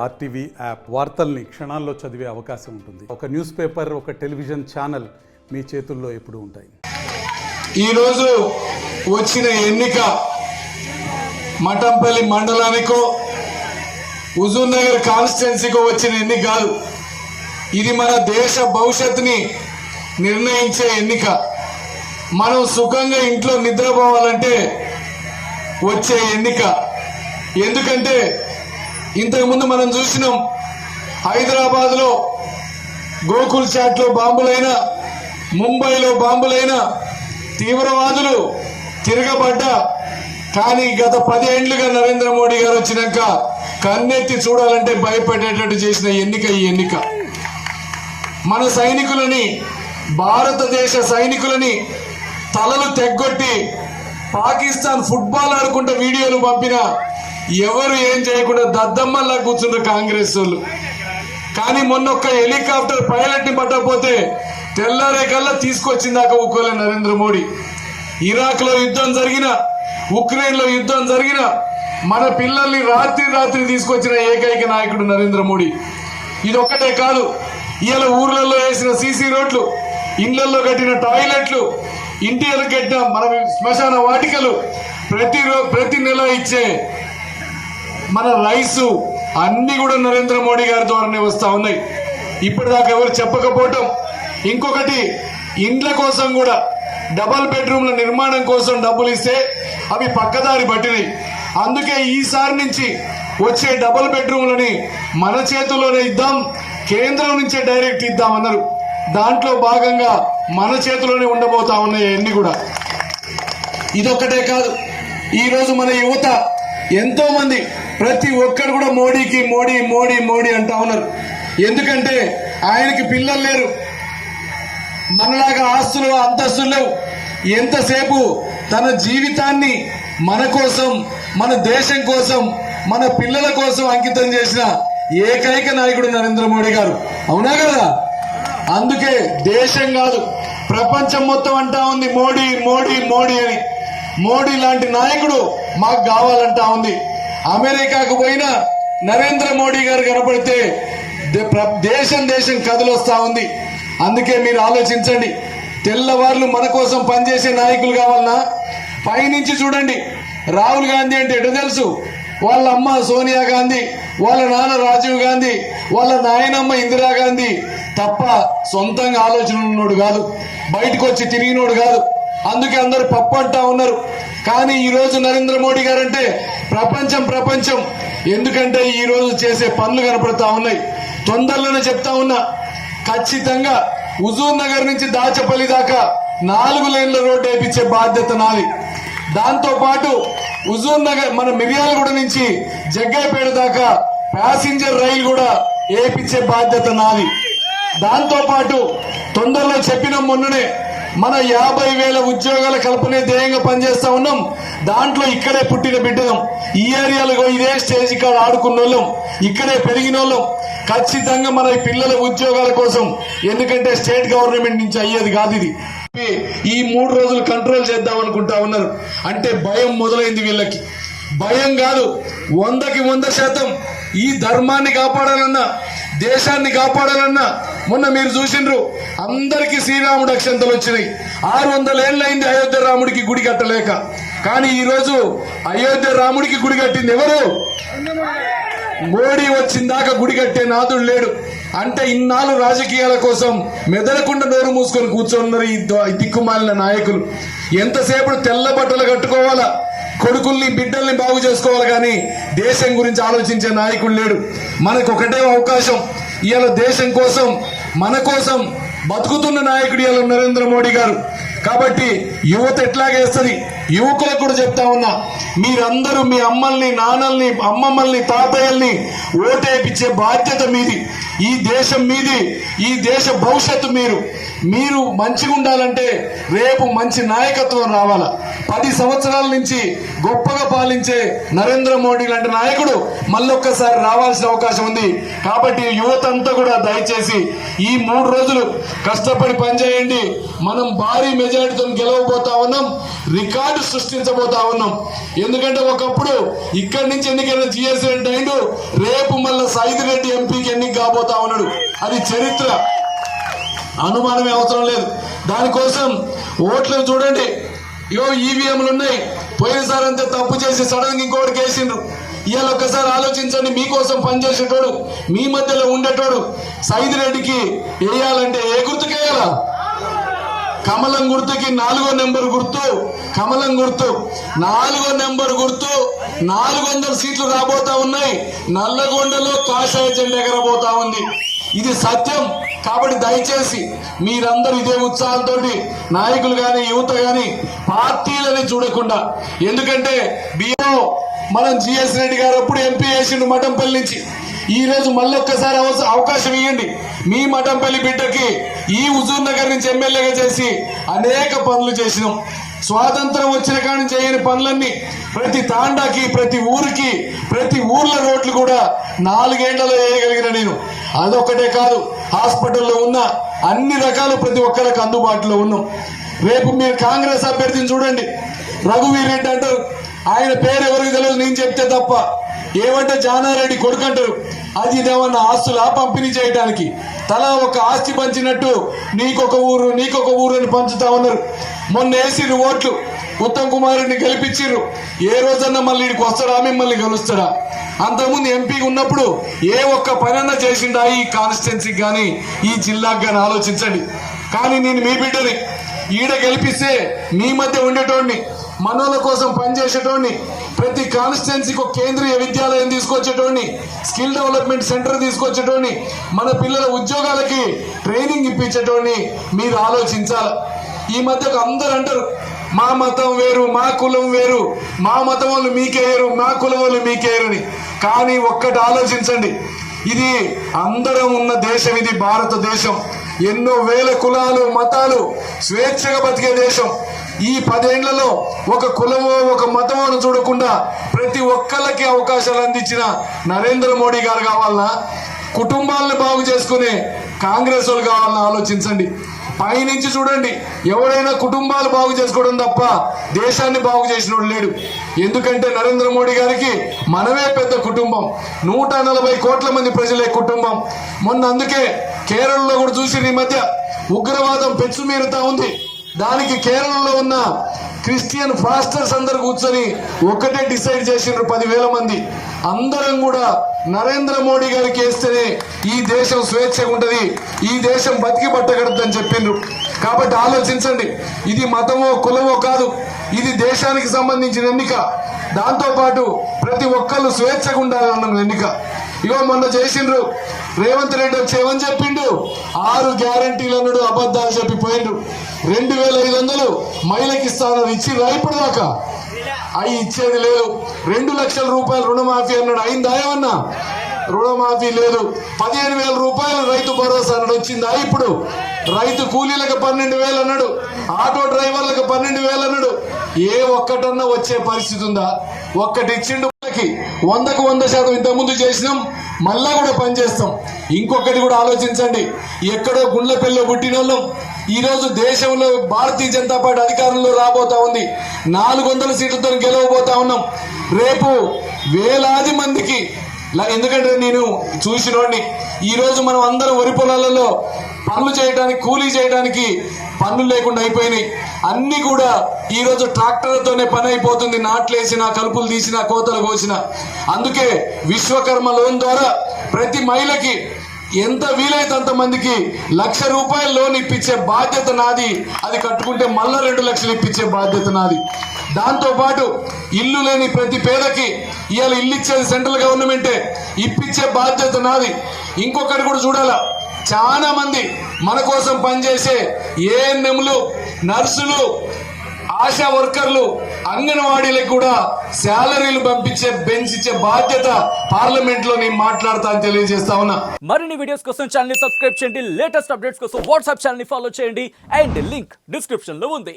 RTV app వార్తల్ని క్షణాల్లో చదివే అవకాశం ఉంటుంది. ఒక న్యూస్ పేపర్, ఒక టెలివిజన్ ఛానల్ మీ చేతుల్లో ఎప్పుడూ ఉంటాయి. ఈరోజు వచ్చిన ఎన్నిక మఠంపల్లి మండలానికో హుజూర్ నగర్ కాన్స్టిట్యున్సీకో వచ్చిన ఎన్నిక కాదు. ఇది మన దేశ భవిష్యత్తుని నిర్ణయించే ఎన్నిక. మనం సుఖంగా ఇంట్లో నిద్రపోవాలంటే వచ్చే ఎన్నిక. ఎందుకంటే ఇంతకుముందు మనం చూసినాం, హైదరాబాద్లో గోకుల్ చాట్లో బాంబులైనా, ముంబైలో బాంబులైనా, తీవ్రవాదులు తిరగబడ్డా, కానీ గత 10 ఏళ్లుగా నరేంద్ర మోడీ గారు వచ్చినాక కన్నెత్తి చూడాలంటే భయపడేటట్టు చేసిన ఎన్నిక ఈ ఎన్నిక. మన సైనికులని, భారతదేశ సైనికులని తలలు తెగ్గొట్టి పాకిస్తాన్ ఫుట్బాల్ ఆడుకుంటే వీడియోలు పంపిన ఎవరు ఏం చేయకుండా దద్దమ్మల్లా కూర్చున్నారు కాంగ్రెస్ వాళ్ళు. కానీ మొన్న ఒక్క హెలికాప్టర్ పైలట్ ని పట్టకపోతే తెల్లారే కల్లా తీసుకొచ్చిందాక ఊకోలే నరేంద్ర మోడీ. ఇరాక్ లో యుద్ధం జరిగిన, ఉక్రెయిన్ లో యుద్ధం జరిగిన మన పిల్లల్ని రాత్రి తీసుకొచ్చిన ఏకైక నాయకుడు నరేంద్ర మోడీ. ఇదొక్కటే కాదు, ఇవాళ ఊర్లలో వేసిన సీసీ రోడ్లు, ఇళ్లలో కట్టిన టాయిలెట్లు, ఇంటిలో కట్టిన మన శ్మశాన వాటికలు, ప్రతి నెల ఇచ్చే మన రైసు అన్ని కూడా నరేంద్ర మోడీ గారి ద్వారానే వస్తా ఉన్నాయి. ఇప్పటిదాకా ఎవరు చెప్పకపోవటం. ఇంకొకటి, ఇండ్ల కోసం కూడా డబల్ బెడ్రూమ్ల నిర్మాణం కోసం డబ్బులు ఇస్తే అవి పక్కదారి పట్టినాయి. అందుకే ఈసారి నుంచి వచ్చే డబల్ బెడ్రూమ్లని మన చేతుల్లోనే ఇద్దాం, కేంద్రం నుంచే డైరెక్ట్ ఇద్దామన్నారు. దాంట్లో భాగంగా మన చేతిలోనే ఉండబోతా ఉన్నాయి అన్ని కూడా. ఇదొక్కటే కాదు, ఈరోజు మన యువత ఎంతో మంది, ప్రతి ఒక్కరు కూడా మోడీకి మోడీ మోడీ మోడీ అంటా ఉన్నారు. ఎందుకంటే ఆయనకి పిల్లలు లేరు, మనలాగా ఆస్తులు అంతస్తులు లేవు. ఎంతసేపు తన జీవితాన్ని మన కోసం, మన దేశం కోసం, మన పిల్లల కోసం అంకితం చేసిన ఏకైక నాయకుడు నరేంద్ర మోడీ గారు. అవునా కదా? అందుకే దేశం కాదు, ప్రపంచం మొత్తం అంటా ఉంది మోడీ మోడీ మోడీ అని. మోడీ లాంటి నాయకుడు మాకు కావాలంటా ఉంది. అమెరికాకు పోయినా నరేంద్ర మోడీ గారు కనపడితే దేశం కదిలొస్తా ఉంది. అందుకే మీరు ఆలోచించండి, తెల్లవార్లు మన కోసం పనిచేసే నాయకులు కావాలన్నా పైనుంచి చూడండి. రాహుల్ గాంధీ అంటే ఎటు తెలుసు? వాళ్ళ అమ్మ సోనియా గాంధీ, వాళ్ళ నాన్న రాజీవ్ గాంధీ, వాళ్ళ నాయనమ్మ ఇందిరాగాంధీ తప్ప సొంతంగా ఆలోచన ఉన్నోడు కాదు, బయటకు వచ్చి తిరిగినోడు కాదు. అందుకే అందరు పప్పు అంటా ఉన్నారు. కానీ ఈ రోజు నరేంద్ర మోడీ గారంటే ప్రపంచం. ఎందుకంటే ఈ రోజు చేసే పనులు కనపడతా ఉన్నాయి. తొందరలోనే చెప్తా ఉన్నా, ఖచ్చితంగా హుజూర్ నగర్ నుంచి దాచపల్లి దాకా 4 లేన్ల రోడ్డు వేయించే బాధ్యత నాది. దాంతో పాటు హుజూర్ నగర్ మన మిర్యాలగూడ నుంచి జగ్గైపేట దాకా ప్యాసింజర్ రైలు కూడా వేయించే బాధ్యత నాది. దాంతో పాటు తొందరలో చెప్పిన మొన్ననే మన 50,000 ఉద్యోగాల కల్పనే ధ్యేయంగా పనిచేస్తా ఉన్నాం. దాంట్లో ఇక్కడే పుట్టిన బిడ్డలం, ఈ ఏరియాలో ఇదే స్టేజ్ కాడ ఆడుకున్న వాళ్ళం, ఇక్కడే పెరిగిన వాళ్ళం. ఖచ్చితంగా మన పిల్లల ఉద్యోగాల కోసం, ఎందుకంటే స్టేట్ గవర్నమెంట్ నుంచి అయ్యేది కాదు ఇది. ఈ 3 రోజులు కంట్రోల్ చేద్దాం అనుకుంటా ఉన్నారు. అంటే భయం మొదలైంది వీళ్ళకి. భయం కాదు, 100కి 100% ఈ ధర్మాన్ని కాపాడాలన్నా, దేశాన్ని కాపాడాలన్నా. మొన్న మీరు చూసిండ్రు, అందరికీ శ్రీరాముడు అక్షంతలు వచ్చినాయి. 600 ఏళ్ళైంది అయోధ్య రాముడికి గుడి కట్టలేక. కానీ ఈ రోజు అయోధ్య రాముడికి గుడి కట్టింది ఎవరు? మోడీ వచ్చిందాకా గుడి కట్టే నాదుడు లేడు. అంటే ఇన్నాళ్ళు రాజకీయాల కోసం మెదలకుండా నోరు మూసుకొని కూర్చోన్నారు ఈ దిక్కుమాలిన నాయకులు. ఎంతసేపు తెల్ల బట్టలు కట్టుకోవాలా, కొడుకుల్ని బిడ్డల్ని బాగు చేసుకోవాలి, కానీ దేశం గురించి ఆలోచించే నాయకుడు లేడు. మనకు ఒకటే అవకాశం, ఇవాళ దేశం కోసం, మన కోసం బతుకుతున్న నాయకుడు ఇవాళ నరేంద్ర మోడీ గారు. కాబట్టి యువత ఎట్లాగేస్తుంది, యువకులకు కూడా చెప్తా ఉన్నా, మీరందరూ మీ అమ్మల్ని, నాన్నల్ని, అమ్మమ్మల్ని, తాతయ్యల్ని ఓటేపించే బాధ్యత మీది. ఈ దేశం మీది, ఈ దేశ భవిష్యత్తు మీరు మంచిగా ఉండాలంటే రేపు మంచి నాయకత్వం రావాలా. 10 సంవత్సరాల నుంచి గొప్పగా పాలించే నరేంద్ర మోడీ లాంటి నాయకుడు మళ్ళొక్కసారి రావాల్సిన అవకాశం ఉంది. కాబట్టి యువత అంతా కూడా దయచేసి ఈ 3 రోజులు కష్టపడి పనిచేయండి. మనం భారీ మెజారిటీతో గెలవబోతా ఉన్నాం. రికార్డు సృష్టించబోతా ఉన్నాం. ఎందుకంటే ఒకప్పుడు ఇక్కడి నుంచి ఎన్నికైన జిఎస్ రెడ్డి అయిండు, రేపు మళ్ళా సైద్ రెడ్డి ఎంపీకి ఎన్నిక కాబోతా ఉన్నాడు. అది చరిత్ర, అనుమానమే అవసరం లేదు. దానికోసం ఓట్లను చూడండి, ఇగో ఈవీఎంలు ఉన్నాయి. పోయినసారి అంతే తప్పు చేసి సడన్ గా ఇంకోటి కేసిండ్రు. ఇవాళ ఒక్కసారి ఆలోచించండి, మీకోసం పనిచేసేటోడు, మీ మధ్యలో ఉండేటోడు సైద్ రెడ్డికి వేయాలంటే ఏ గుర్తుకేయాలా? కమలం గుర్తుకి 4వ నెంబర్ గుర్తు, కమలం గుర్తు 4వ నెంబర్ గుర్తు. 400 సీట్లు రాబోతా ఉన్నాయి. నల్లగొండలో కాషాయ జెండా ఎగరబోతా ఉంది. ఇది సత్యం. కాబట్టి దయచేసి మీరందరూ ఇదే ఉత్సాహంతో, నాయకులు కానీ యువత కానీ పార్టీలని చూడకుండా, ఎందుకంటే బియ్యం మనం జిఎస్ రెడ్డి గారు అప్పుడు ఎంపీ చేసిండు మఠంపల్లి నుంచి. ఈ రోజు మళ్ళొక్కసారి అవకాశం ఇవ్వండి. మీ మఠంపల్లి బిడ్డకి ఈ హుజూర్ నగర్ నుంచి ఎమ్మెల్యేగా చేసి అనేక పనులు చేసినాం. స్వాతంత్రం వచ్చిన కానీ చేయని పనులన్నీ ప్రతి తాండాకి, ప్రతి ఊరికి, ప్రతి ఊర్ల రోడ్లు కూడా 4 ఏళ్లలో వేయగలిగిన నేను. అదొక్కటే కాదు, హాస్పిటల్లో ఉన్న అన్ని రకాలు ప్రతి ఒక్కరికి అందుబాటులో ఉన్నాం. రేపు మీరు కాంగ్రెస్ అభ్యర్థిని చూడండి, రఘువీర్ రెడ్డి అంటారు. ఆయన పేరు ఎవరికి తెలియదు, నేను చెప్తే తప్ప. ఏమంటే జానారెడ్డి కొడుకు అంటారు. అది ఇదేమన్నా ఆస్తులా పంపిణీ చేయడానికి? తలా ఒక ఆస్తి పంచినట్టు నీకొక ఊరు నీకొక ఊరు అని పంచుతా ఉన్నారు. మొన్న వేసిర్రు ఓట్లు, ఉత్తమ్ కుమార్ రెడ్డిని గెలిపించిర్రు. ఏ రోజన్నా మళ్ళీ ఇక్కడికి వస్తాడా, మిమ్మల్ని కలుస్తాడా? అంతకుముందు ఎంపీగా ఉన్నప్పుడు ఏ ఒక్క పనన్నా చేసిండా ఈ కాన్స్టిట్యున్సీకి కానీ ఈ జిల్లాకు కానీ? ఆలోచించండి. కానీ నేను మీ బిడ్డని ఈడ గెలిపిస్తే మీ మధ్య ఉండేటోడిని, మనోళ్ళ కోసం పనిచేసేటోడిని, ప్రతి కాన్స్టిట్యున్సీకి ఒక కేంద్రీయ విద్యాలయం తీసుకొచ్చేటోడిని, స్కిల్ డెవలప్మెంట్ సెంటర్ తీసుకొచ్చేటోడిని, మన పిల్లల ఉద్యోగాలకి ట్రైనింగ్ ఇప్పించేటోడిని మీరు ఆలోచించాలి. ఈ మధ్య అందరూ అంటారు మా మతం వేరు, మా కులం వేరు, మా మతం వాళ్ళు మీకేయరు, మా కులం వాళ్ళు మీకేయరని. కానీ ఒక్కటి ఆలోచించండి, ఇది అందరం ఉన్న దేశం, ఇది భారతదేశం. ఎన్నో వేల కులాలు మతాలు స్వేచ్ఛగా బతికే దేశం. ఈ 10 ఏళ్లలో ఒక కులమో ఒక మతమో చూడకుండా ప్రతి ఒక్కళ్ళకి అవకాశాలు అందించిన నరేంద్ర మోడీ గారు కావాలన్నా, కుటుంబాలను బాగు చేసుకునే కాంగ్రెస్ వాళ్ళు కావాలన్నా ఆలోచించండి. పైనుంచి చూడండి, ఎవరైనా కుటుంబాలు బాగు చేసుకోవడం తప్ప దేశాన్ని బాగు చేసినోడు లేడు. ఎందుకంటే నరేంద్ర మోడీ గారికి మనమే పెద్ద కుటుంబం, 140 కోట్ల మంది ప్రజలే కుటుంబం. మొన్న అందుకే కేరళలో కూడా చూసి ఈ మధ్య ఉగ్రవాదం పెచ్చుమీరుతా ఉంది. దానికి కేరళలో ఉన్న క్రిస్టియన్ ఫాస్టర్స్ అందరు కూర్చొని ఒక్కటే డిసైడ్ చేసిండ్రు, 10,000 మంది. అందరం కూడా నరేంద్ర మోడీ గారికి వేస్తేనే ఈ దేశం స్వేచ్ఛగా ఉంటది, ఈ దేశం బతికి పట్టగడుతుందని చెప్పిండ్రు. కాబట్టి ఆలోచించండి, ఇది మతమో కులమో కాదు, ఇది దేశానికి సంబంధించిన ఎన్నిక. దాంతోపాటు ప్రతి ఒక్కళ్ళు స్వేచ్ఛగా ఉండాలన్న ఎన్నిక. ఇగో మొన్న చేసిండ్రు, రేవంత్ రెడ్డి వచ్చి ఏమని చెప్పిండు, 6 గ్యారంటీలు అన్నాడు, అబద్ధాలు చెప్పిపోయిండు. 2,500 మహిళకి ఇస్తానని ఇచ్చిరా ఇప్పుడు దాకా? అవి ఇచ్చేది లేదు. 2 లక్షల రూపాయలు రుణమాఫీ అన్నాడు, అయిందా ఏమన్నా? రుణమాఫీ లేదు. 15,000 రూపాయలు రైతు భరోసా అన్నాడు, వచ్చిందా ఇప్పుడు? రైతు కూలీలకు 12,000 అన్నాడు, ఆటో డ్రైవర్లకు 12,000 అన్నాడు. ఏ ఒక్కటన్నా వచ్చే పరిస్థితి ఉందా? ఒక్కటి ఇచ్చిండు. 100కు 100% ఇంతకుముందు చేసినాం, మళ్ళా కూడా పనిచేస్తాం. ఇంకొకటి కూడా ఆలోచించండి, ఎక్కడో గుండ్లపల్లిలో పుట్టిన వాళ్ళం ఈరోజు దేశంలో భారతీయ జనతా పార్టీ అధికారంలో రాబోతా ఉంది. 400 సీట్లతో గెలవబోతా ఉన్నాం. రేపు వేలాది మందికి, ఎందుకంటే నేను చూసినోడిని, ఈరోజు మనం అందరం వరి పొలాలలో పనులు చేయడానికి, కూలీ చేయడానికి పనులు లేకుండా అయిపోయినాయి. అన్ని కూడా ఈరోజు ట్రాక్టర్లతోనే పని అయిపోతుంది, నాట్లేసినా, కలుపులు తీసినా, కోతలు కోసినా. అందుకే విశ్వకర్మ లోన్ ద్వారా ప్రతి మహిళకి ఎంత వీలైతే అంత మందికి 1,00,000 రూపాయల లోన్ ఇప్పించే బాధ్యత నాది. అది కట్టుకుంటే మళ్ళా 2 లక్షలు ఇప్పించే బాధ్యత నాది. దాంతోపాటు ఇల్లు లేని ప్రతి పేదకి ఇవాళ ఇల్లు ఇచ్చేది సెంట్రల్ గవర్నమెంటే, ఇప్పించే బాధ్యత నాది. ఇంకొకటి కూడా చూడాలా, చాలా మంది మన కోసం పనిచేసే ఏఎన్ఎంలు, నర్సులు, ఆశా వర్కర్లు, అంగన్వాడీలకు కూడా శాలరీలు పంపించే, పెంచిచ్చే బాధ్యత పార్లమెంట్ లో నేను మాట్లాడతా అని తెలియజేస్తా ఉన్నా. మరిన్ని వీడియోస్ కోసం ఛానల్ ని సబ్స్క్రైబ్ చేయండి, లేటెస్ట్ అప్డేట్స్ కోసం వాట్సాప్ ఛానల్ ని ఫాలో చేయండి, అండ్ లింక్ డిస్క్రిప్షన్ లో ఉంది.